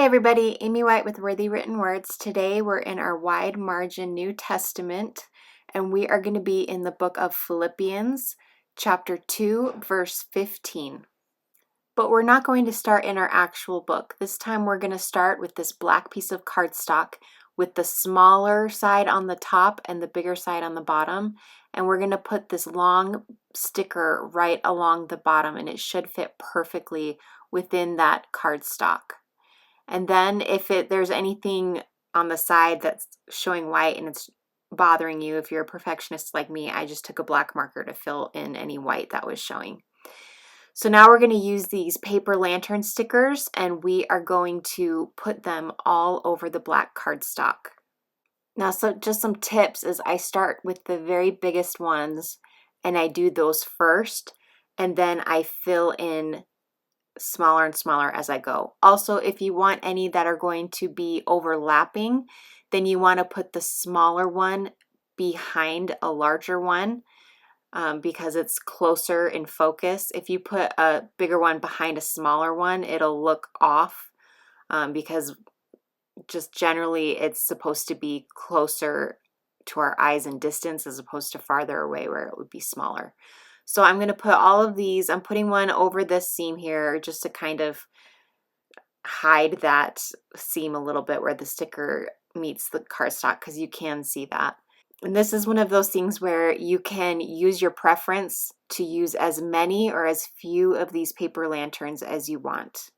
Hi everybody, Amy White with Worthy Written Words. Today we're in our wide margin New Testament and we are going to be in the book of Philippians, chapter 2, verse 15. But we're not going to start in our actual book. This time we're going to start with this black piece of cardstock with the smaller side on the top and the bigger side on the bottom. And we're going to put this long sticker right along the bottom and it should fit perfectly within that cardstock. And then if there's anything on the side that's showing white and it's bothering you, if you're a perfectionist like me, I just took a black marker to fill in any white that was showing. So now we're going to use these paper lantern stickers and we are going to put them all over the black cardstock. Now, so just some tips is I start with the very biggest ones and I do those first, and then I fill in smaller and smaller as I go. Also, if you want any that are going to be overlapping, then you want to put the smaller one behind a larger one because it's closer in focus. If you put a bigger one behind a smaller one, it'll look off because just generally it's supposed to be closer to our eyes in distance as opposed to farther away where it would be smaller. So I'm going to put all of these, I'm putting one over this seam here just to kind of hide that seam a little bit where the sticker meets the cardstock because you can see that. And this is one of those things where you can use your preference to use as many or as few of these paper lanterns as you want.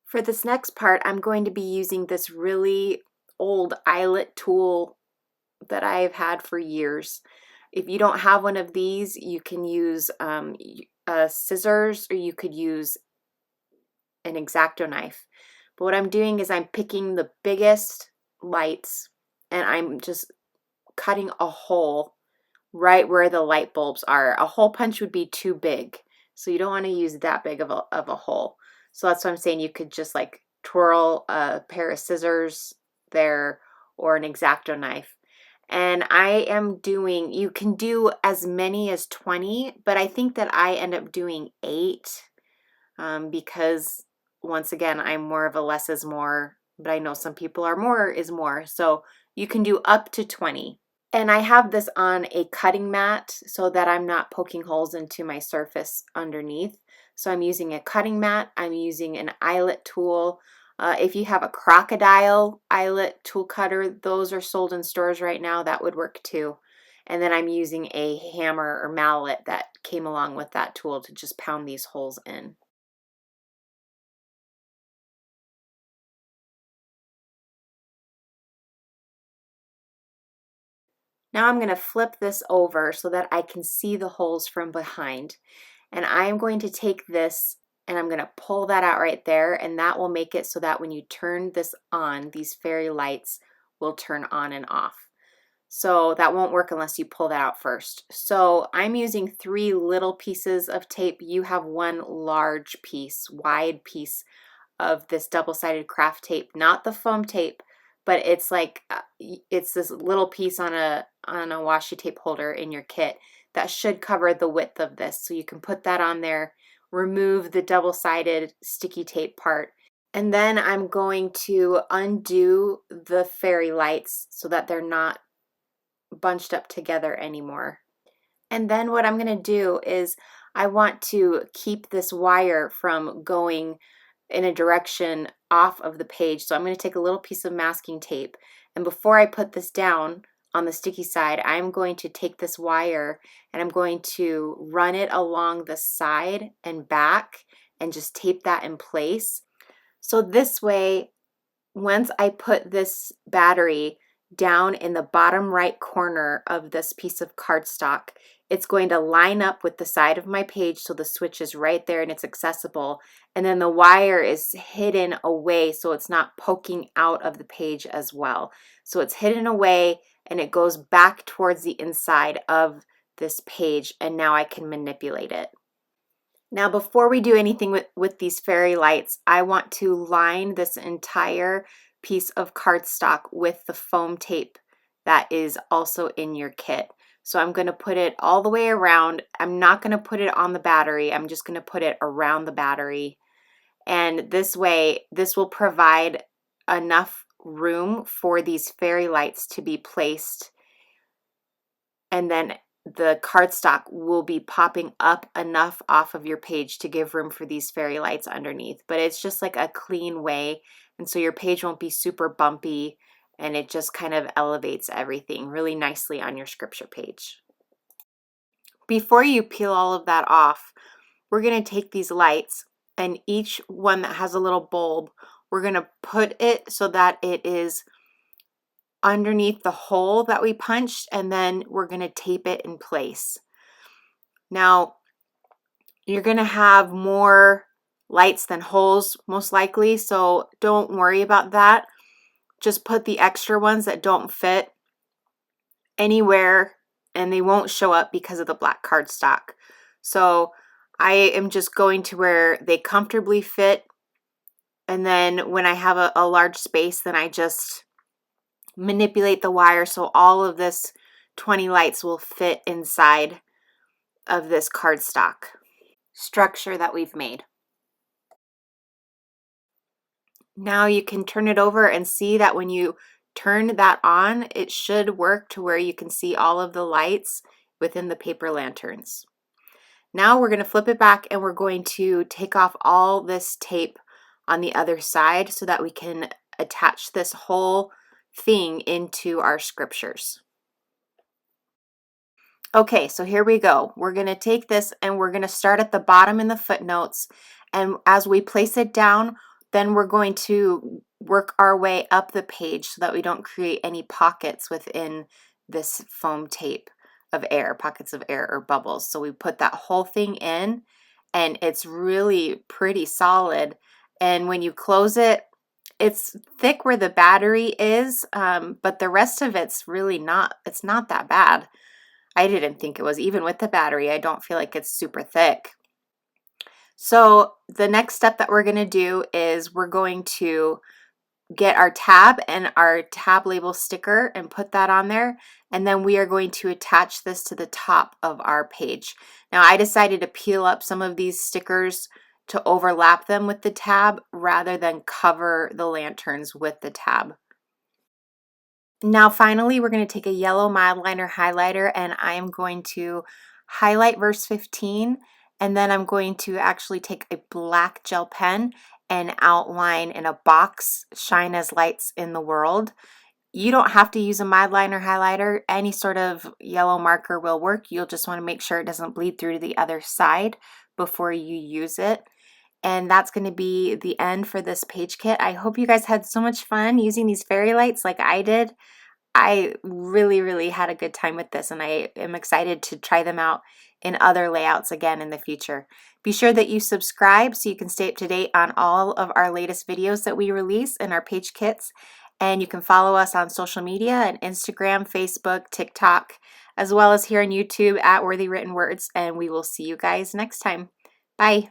For this next part, I'm going to be using this really old eyelet tool that I've had for years. If you don't have one of these, you can use scissors or you could use an exacto knife. But what I'm doing is I'm picking the biggest lights and I'm just cutting a hole right where the light bulbs are. A hole punch would be too big, so you don't want to use that big of a hole. So that's what I'm saying. You could just like twirl a pair of scissors there or an exacto knife. And I am doing, you can do as many as 20, but I think that I end up doing 8 because once again, I'm more of a less is more, but I know some people are more is more. So you can do up to 20. And I have this on a cutting mat so that I'm not poking holes into my surface underneath. So I'm using a cutting mat, I'm using an eyelet tool. If you have a crocodile eyelet tool cutter, those are sold in stores right now, that would work too. And then I'm using a hammer or mallet that came along with that tool to just pound these holes in. Now I'm going to flip this over so that I can see the holes from behind. And I'm going to take this and I'm going to pull that out right there, and that will make it so that when you turn this on, these fairy lights will turn on and off. So that won't work unless you pull that out first. So I'm using 3 little pieces of tape. You have 1 large piece, wide piece of this double-sided craft tape, not the foam tape, but it's like it's this little piece on a washi tape holder in your kit that should cover the width of this. So you can put that on there, remove the double-sided sticky tape part, and then I'm going to undo the fairy lights so that they're not bunched up together anymore. And then what I'm going to do is I want to keep this wire from going in a direction off of the page. So I'm going to take a little piece of masking tape, and before I put this down on the sticky side, I'm going to take this wire and I'm going to run it along the side and back and just tape that in place. So this way, once I put this battery down in the bottom right corner of this piece of cardstock, it's going to line up with the side of my page so the switch is right there and it's accessible. And then the wire is hidden away so it's not poking out of the page as well. So it's hidden away and it goes back towards the inside of this page, and now I can manipulate it. Now, before we do anything with these fairy lights, I want to line this entire piece of cardstock with the foam tape that is also in your kit. So I'm going to put it all the way around. I'm not going to put it on the battery. I'm just going to put it around the battery. And this way, this will provide enough room for these fairy lights to be placed, and then the cardstock will be popping up enough off of your page to give room for these fairy lights underneath. But it's just like a clean way, and so your page won't be super bumpy, and it just kind of elevates everything really nicely on your scripture page. Before you peel all of that off, we're going to take these lights, and each one that has a little bulb, we're going to put it so that it is underneath the hole that we punched, and then we're going to tape it in place. Now, you're going to have more lights than holes most likely, so don't worry about that. Just put the extra ones that don't fit anywhere and they won't show up because of the black cardstock. So I am just going to where they comfortably fit, and then when I have a large space, then I just manipulate the wire so all of this 20 lights will fit inside of this cardstock structure that we've made. Now you can turn it over and see that when you turn that on, it should work to where you can see all of the lights within the paper lanterns. Now we're going to flip it back and we're going to take off all this tape on the other side so that we can attach this whole thing into our scriptures. Okay, so here we go. We're going to take this and we're going to start at the bottom in the footnotes, and as we place it down, then we're going to work our way up the page so that we don't create any pockets within this foam tape of air, pockets of air or bubbles. So we put that whole thing in, and it's really pretty solid, and when you close it, it's thick where the battery is, but the rest of it's really not, it's not that bad. I didn't think it was. Even with the battery, I don't feel like it's super thick. So the next step that we're going to do is we're going to get our tab and our tab label sticker and put that on there, and then we are going to attach this to the top of our page. Now I decided to peel up some of these stickers to overlap them with the tab rather than cover the lanterns with the tab. Now finally, we're going to take a yellow mild liner highlighter and I am going to highlight verse 15, and then I'm going to actually take a black gel pen and outline in a box, shine as lights in the world. You don't have to use a mild liner highlighter. Any sort of yellow marker will work. You'll just want to make sure it doesn't bleed through to the other side before you use it. And that's going to be the end for this page kit. I hope you guys had so much fun using these fairy lights like I did. I really had a good time with this, and I am excited to try them out in other layouts again in the future. Be sure that you subscribe so you can stay up to date on all of our latest videos that we release in our page kits. And you can follow us on social media and Instagram, Facebook, TikTok, as well as here on YouTube at Worthy Written Words. And we will see you guys next time. Bye.